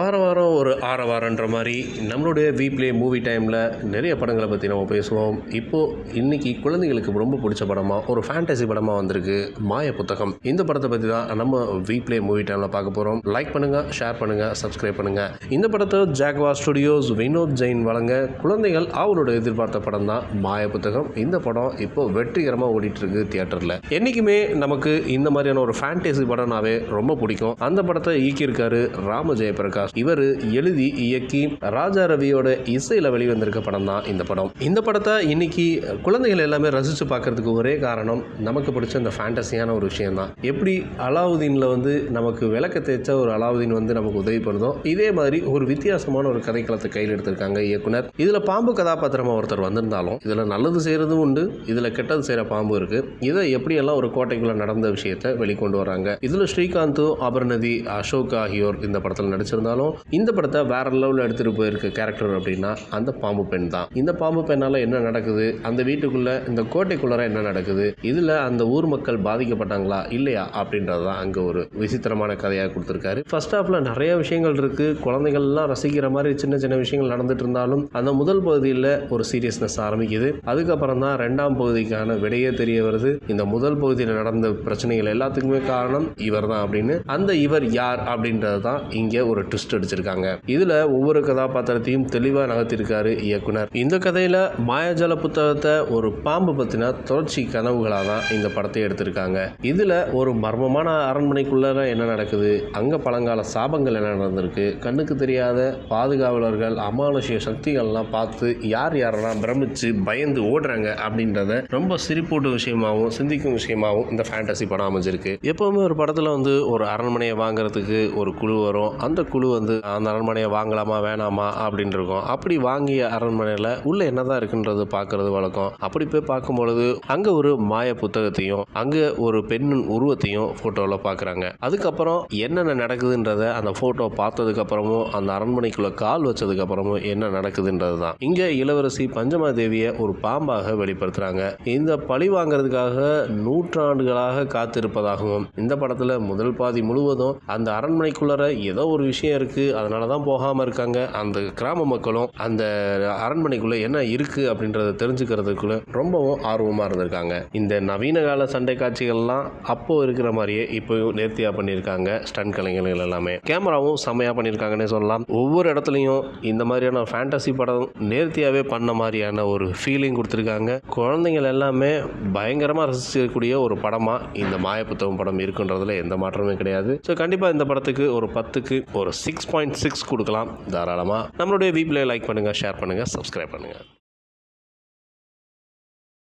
வாரம் ஒரு ஆரவாரன்ற மாதிரி நம்மளுடைய வீப்ளே மூவி டைமில் நிறைய படங்களை பற்றி நம்ம பேசுவோம். இப்போது இன்றைக்கி குழந்தைகளுக்கு ரொம்ப பிடிச்ச படமாக ஒரு ஃபேண்டசி படமாக வந்திருக்கு மாய புத்தகம். இந்த படத்தை பற்றி தான் நம்ம வீப்ளே மூவி டைமில் பார்க்க போகிறோம். லைக் பண்ணுங்கள், ஷேர் பண்ணுங்கள், சப்ஸ்கிரைப் பண்ணுங்கள். இந்த படத்தை ஜாக்வார் ஸ்டுடியோஸ் வினோத் ஜெயின் வழங்க குழந்தைகள் அவரோட எதிர்பார்த்த படம் தான் மாய புத்தகம். இந்த படம் இப்போ வெற்றிகரமாக ஓடிட்டுருக்கு தியேட்டரில். என்றைக்குமே நமக்கு இந்த மாதிரியான ஒரு ஃபேண்டசி படம்னாவே ரொம்ப பிடிக்கும். அந்த படத்தை இயக்கியிருக்காரு ராம ஜெயபிரகாஷ். இவர் எழுதி இயக்கி ராஜா ரவியோட இசையில் வெளிவந்திருக்க படம் தான் இந்த படம். இந்த படத்தை இன்னைக்கு குழந்தைகள் எல்லாமே ரசித்து பார்க்கறதுக்கு ஒரே காரணம் நமக்கு பிடிச்ச இந்த ஃபேண்டசியான ஒரு விஷயம் தான். எப்படி அலாவுதீனில் நமக்கு விளக்க தேய்ச்ச ஒரு அலாவுதீன் நமக்கு உதவி பண்ணுதோ, இதே மாதிரி ஒரு வித்தியாசமான ஒரு கதைக்களத்தை கையில் எடுத்திருக்காங்க இயக்குனர். இதில் பாம்பு கதாபாத்திரமாக ஒருத்தர் வந்திருந்தாலும் இதில் நல்லது செய்கிறதும் உண்டு, இதில் கெட்டது செய்கிற பாம்பு இருக்கு. இதை எப்படியெல்லாம் ஒரு கோட்டைக்குள்ள நடந்த விஷயத்தை வெளிக்கொண்டு வராங்க. இதில் ஸ்ரீகாந்த், அபர்ணதி, அசோக் ஆகியோர் இந்த படத்தில் நடிச்சிருந்தாலும் இந்த படத்தை வேற லெவலில் எடுத்துட்டு போயிருக்க கேரக்டர் அப்படின்னா அந்த பாம்பு பெண் தான். இந்த பாம்பு பெண்ணால என்ன நடக்குது, அந்த வீட்டுக்குள்ள இந்த கோட்டைக்குள்ளார என்ன நடக்குது, இதுல அந்த ஊர் மக்கள் பாதிக்கப்பட்டாங்களா இல்லையா அப்படின்றது தான் அங்க ஒரு விசித்திரமான கதையாக கொடுத்திருக்காரு. ஃபர்ஸ்ட் ஹாஃப்ல நிறைய விஷயங்கள் இருக்கு, குழந்தைகள்லாம் ரசிக்கிற மாதிரி சின்ன சின்ன விஷயங்கள் நடந்துட்டு இருந்தாலும் அந்த முதல் பகுதியில் ஒரு சீரியஸ்னஸ் ஆரம்பிக்குது. அதுக்கப்புறம் தான் ரெண்டாம் பகுதிக்கான விடையே தெரிய வருது. இந்த முதல் பகுதியில் நடந்த பிரச்சனைகள் எல்லாத்துக்குமே காரணம் இவர் தான் அப்படின்னு. அந்த இவர் யார் அப்படின்றது தான் இங்க ஒரு ட்விஸ்ட் அடிச்சிருக்காங்க. இதுல ஒவ்வொரு கதாபாத்திரத்தையும் தெளிவாக நகர்த்திருக்காரு இயக்குனர். இந்த கதையில மாயாஜால புத்தகத்தை ஒரு பாம்பு பத்தின தொடர்ச்சி கனவுகளாக தான் இந்த படத்தை எடுத்திருக்காங்க. இதுல ஒரு மர்மமான அரண்மனைக்குள்ள என்ன நடக்குது, அங்க பழங்கால சாபங்கள் என்ன நடந்திருக்கு, கண்ணுக்கு தெரியாத பாதுகாவலர்கள், அமானுஷ்ய சக்திகள்லாம் பார்த்து யார் யாரெல்லாம் பிரமிச்சு பயந்து ஓடுறாங்க அப்படின்றத ரொம்ப சிரிப்பூட்டு விஷயமாகவும் சிந்திக்கும் விஷயமாகவும் இந்த ஃபேண்டசி படம் அமைஞ்சிருக்கு. எப்பவுமே ஒரு படத்துல ஒரு அரண்மனையை வாங்குறதுக்கு ஒரு குழு வரும். அந்த குழு அந்த அரண்மனையை வாங்கலாமா வேணாமா அப்படின்னு இருக்கும். அப்படி வாங்கிய அரண்மனையில் உள்ள என்னதான் இருக்குன்றது பார்க்கறது வழக்கம். அப்படி போய் பார்க்கும்பொழுது அங்கே ஒரு மாய புத்தகத்தையும் அங்கே ஒரு பெண்ணின் உருவத்தையும் ஃபோட்டோவில் பார்க்குறாங்க. அதுக்கப்புறம் என்னென்ன நடக்குதுன்றத அந்த ஃபோட்டோ பார்த்ததுக்கு அப்புறமும் அந்த அரண்மனைக்குள்ள கால் வச்சதுக்கு அப்புறமும் என்ன நடக்குதுன்றது தான் இங்கே இளவரசி பஞ்சமாதேவியை ஒரு பாம்பாக வெளிப்படுத்துறாங்க. இந்த பழி வாங்கிறதுக்காக நூற்றாண்டுகளாக காத்திருப்பதாகவும் இந்த படத்தில் முதல் பாதி முழுவதும் அந்த அரண்மனைக்குள்ளற ஏதோ ஒரு விஷயம் இருக்கு, அதனால தான் போகாமல் இருக்காங்க. அந்த கிராம மக்களும் அந்த அரண்மனைக்குள்ள என்ன இருக்கு அப்படின்றத தெரிஞ்சுக்கிறதுக்குள்ள ரொம்பவும் ஆர்வமாக இருந்திருக்காங்க. இந்த நவீன கால சண்டை காட்சிகள்லாம் அப்போ இருக்கிற மாதிரியே இப்போ நேர்த்தியா பண்ணியிருக்காங்க. ஸ்டண்ட் கலைஞர்கள் எல்லாமே கேமராவும் செம்மையா பண்ணியிருக்காங்கன்னே சொல்லலாம். ஒவ்வொரு இடத்துலையும் இந்த மாதிரியான ஃபேண்டசி படம் நேர்த்தியாவே பண்ண மாதிரியான ஒரு ஃபீலிங் கொடுத்துருக்காங்க. குழந்தைகள் எல்லாமே பயங்கரமாக ரசிக்கக்கூடிய ஒரு படமா இந்த மாய புத்தகம் படம் இருக்குன்றதுல எந்த மாற்றமே கிடையாது. ஸோ கண்டிப்பாக இந்த படத்துக்கு ஒரு 10க்கு ஒரு 6.6 கொடுக்கலாம் தாராளமாக. நம்மளுடைய வீப்ளே லைக் பண்ணுங்கள், ஷேர் பண்ணுங்கள், சப்ஸ்கிரைப் பண்ணுங்கள்.